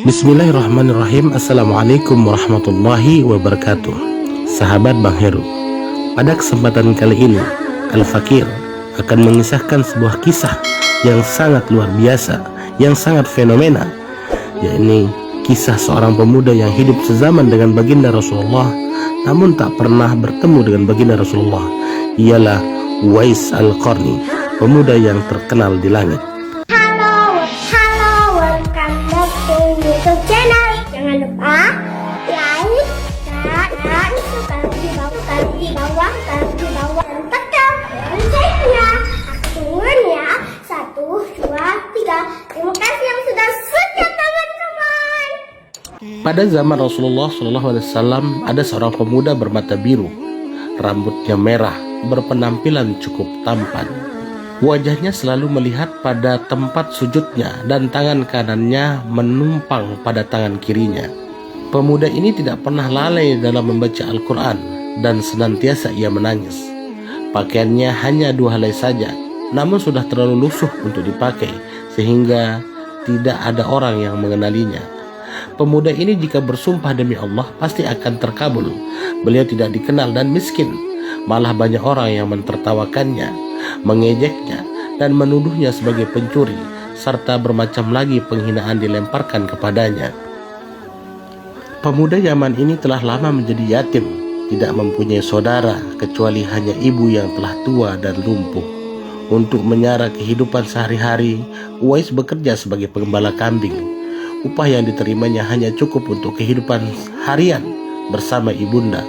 Bismillahirrahmanirrahim. Assalamualaikum warahmatullahi wabarakatuh. Sahabat Bang Heru, pada kesempatan kali ini Al-Fakir akan mengisahkan sebuah kisah yang sangat luar biasa, yang sangat fenomena, yakni kisah seorang pemuda yang hidup sezaman dengan baginda Rasulullah namun tak pernah bertemu dengan baginda Rasulullah. Ialah Uwais Al-Qarni, pemuda yang terkenal di langit. YouTube channel, jangan lupa like, dan subscribe di bawah dan tekan loncengnya. Aku tungguin ya. 1, 2, 3. Terima kasih yang sudah setia teman-teman. Pada zaman Rasulullah SAW ada seorang pemuda bermata biru, rambutnya merah, berpenampilan cukup tampan. Wajahnya selalu melihat pada tempat sujudnya dan tangan kanannya menumpang pada tangan kirinya. Pemuda ini tidak pernah lalai dalam membaca Al-Quran dan senantiasa ia menangis. Pakaiannya hanya 2 helai saja, namun sudah terlalu lusuh untuk dipakai sehingga tidak ada orang yang mengenalinya. Pemuda ini jika bersumpah demi Allah pasti akan terkabul. Beliau tidak dikenal dan miskin, malah banyak orang yang mentertawakannya, mengejeknya, dan menuduhnya sebagai pencuri, serta bermacam lagi penghinaan dilemparkan kepadanya. Pemuda Yaman ini telah lama menjadi yatim, tidak mempunyai saudara kecuali hanya ibu yang telah tua dan lumpuh. Untuk menyara kehidupan sehari-hari, Uwais bekerja sebagai penggembala kambing. Upah yang diterimanya hanya cukup untuk kehidupan harian bersama ibunda.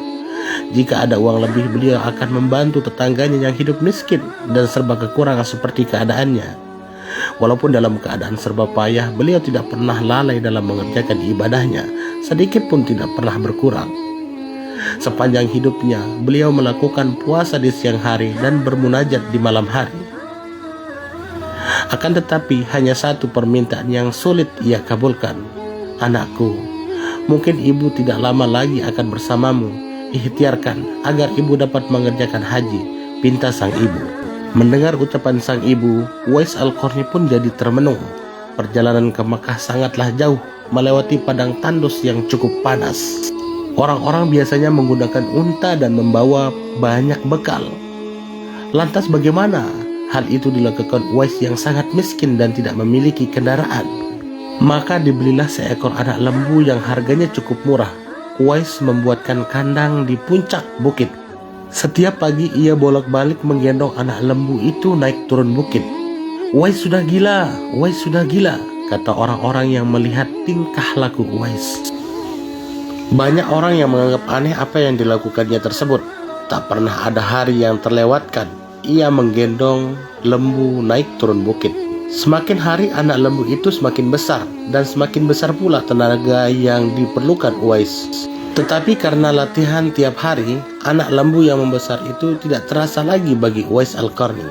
Jika ada uang lebih, beliau akan membantu tetangganya yang hidup miskin dan serba kekurangan seperti keadaannya. Walaupun dalam keadaan serba payah, beliau tidak pernah lalai dalam mengerjakan ibadahnya, sedikit pun tidak pernah berkurang. Sepanjang hidupnya, beliau melakukan puasa di siang hari dan bermunajat di malam hari. Akan tetapi, hanya satu permintaan yang sulit ia kabulkan. "Anakku, mungkin ibu tidak lama lagi akan bersamamu. Ikhtiarkan agar ibu dapat mengerjakan haji," pinta sang ibu. Mendengar ucapan sang ibu, Uwais Al-Qarni pun jadi termenung. Perjalanan ke Makkah sangatlah jauh, melewati padang tandus yang cukup panas. Orang-orang biasanya menggunakan unta dan membawa banyak bekal. Lantas bagaimana hal itu dilakukan Uwais yang sangat miskin dan tidak memiliki kendaraan? Maka dibelilah seekor anak lembu yang harganya cukup murah. Uwais membuatkan kandang di puncak bukit. Setiap pagi ia bolak-balik menggendong anak lembu itu naik turun bukit. "Uwais sudah gila, Uwais sudah gila," kata orang-orang yang melihat tingkah laku Uwais. Banyak orang yang menganggap aneh apa yang dilakukannya tersebut. Tak pernah ada hari yang terlewatkan ia menggendong lembu naik turun bukit. Semakin hari anak lembu itu semakin besar, dan semakin besar pula tenaga yang diperlukan Uwais. Tetapi karena latihan tiap hari, anak lembu yang membesar itu tidak terasa lagi bagi Uwais Al-Qarni.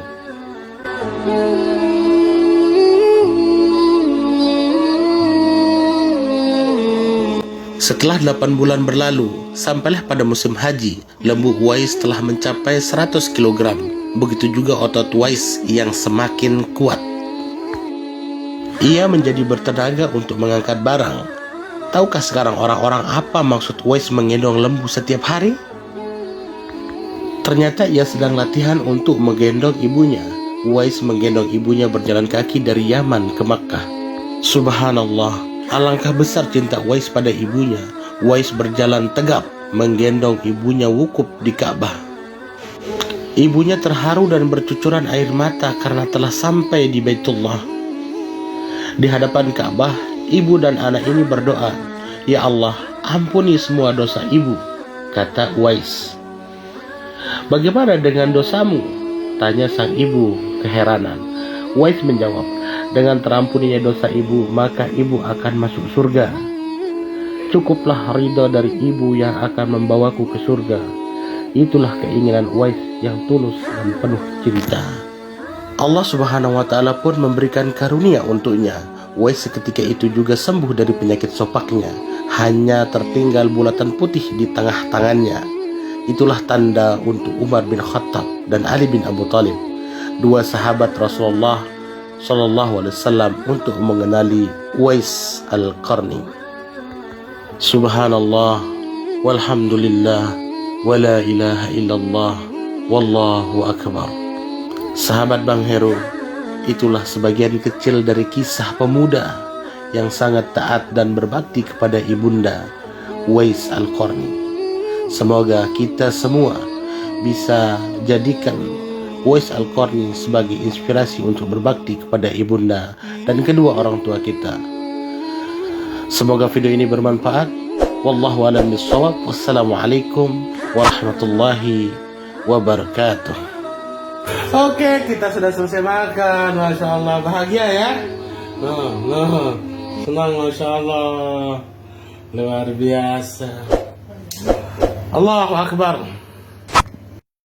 Setelah 8 bulan berlalu, sampailah pada musim haji, lembu Uwais telah mencapai 100 kg. Begitu juga otot Uwais yang semakin kuat. Ia menjadi bertenaga untuk mengangkat barang. Tahukah sekarang orang-orang apa maksud Uwais menggendong lembu setiap hari? Ternyata ia sedang latihan untuk menggendong ibunya. Uwais menggendong ibunya berjalan kaki dari Yaman ke Makkah. Subhanallah, alangkah besar cinta Uwais pada ibunya. Uwais berjalan tegap menggendong ibunya wukuf di Ka'bah. Ibunya terharu dan bercucuran air mata karena telah sampai di Baitullah. Di hadapan Ka'bah, ibu dan anak ini berdoa, "Ya Allah, ampuni semua dosa ibu," kata Uwais. "Bagaimana dengan dosamu?" tanya sang ibu keheranan. Uwais menjawab, "Dengan terampuninya dosa ibu, maka ibu akan masuk surga. Cukuplah ridha dari ibu yang akan membawaku ke surga." Itulah keinginan Uwais yang tulus dan penuh cinta. Allah Subhanahu wa Ta'ala pun memberikan karunia untuknya. Uwais seketika itu juga sembuh dari penyakit sopaknya. Hanya tertinggal bulatan putih di tengah tangannya. Itulah tanda untuk Umar bin Khattab dan Ali bin Abu Thalib, 2 sahabat Rasulullah Sallallahu Alaihi Wasallam untuk mengenali Uwais Al-Qarni. Subhanallah, walhamdulillah, wala ilaha illallah, wallahu akbar. Sahabat Bang Heru, itulah sebagian kecil dari kisah pemuda yang sangat taat dan berbakti kepada ibunda Uwais Al-Qarni. Semoga kita semua bisa jadikan Uwais Al-Qarni sebagai inspirasi untuk berbakti kepada ibunda dan kedua orang tua kita. Semoga video ini bermanfaat. Wallahu a'lam bishawab. Wassalamualaikum warahmatullahi wabarakatuh. Oke, kita sudah selesai makan. Masya Allah, bahagia ya. Senang, Masya Allah. Luar biasa. Allahu Akbar.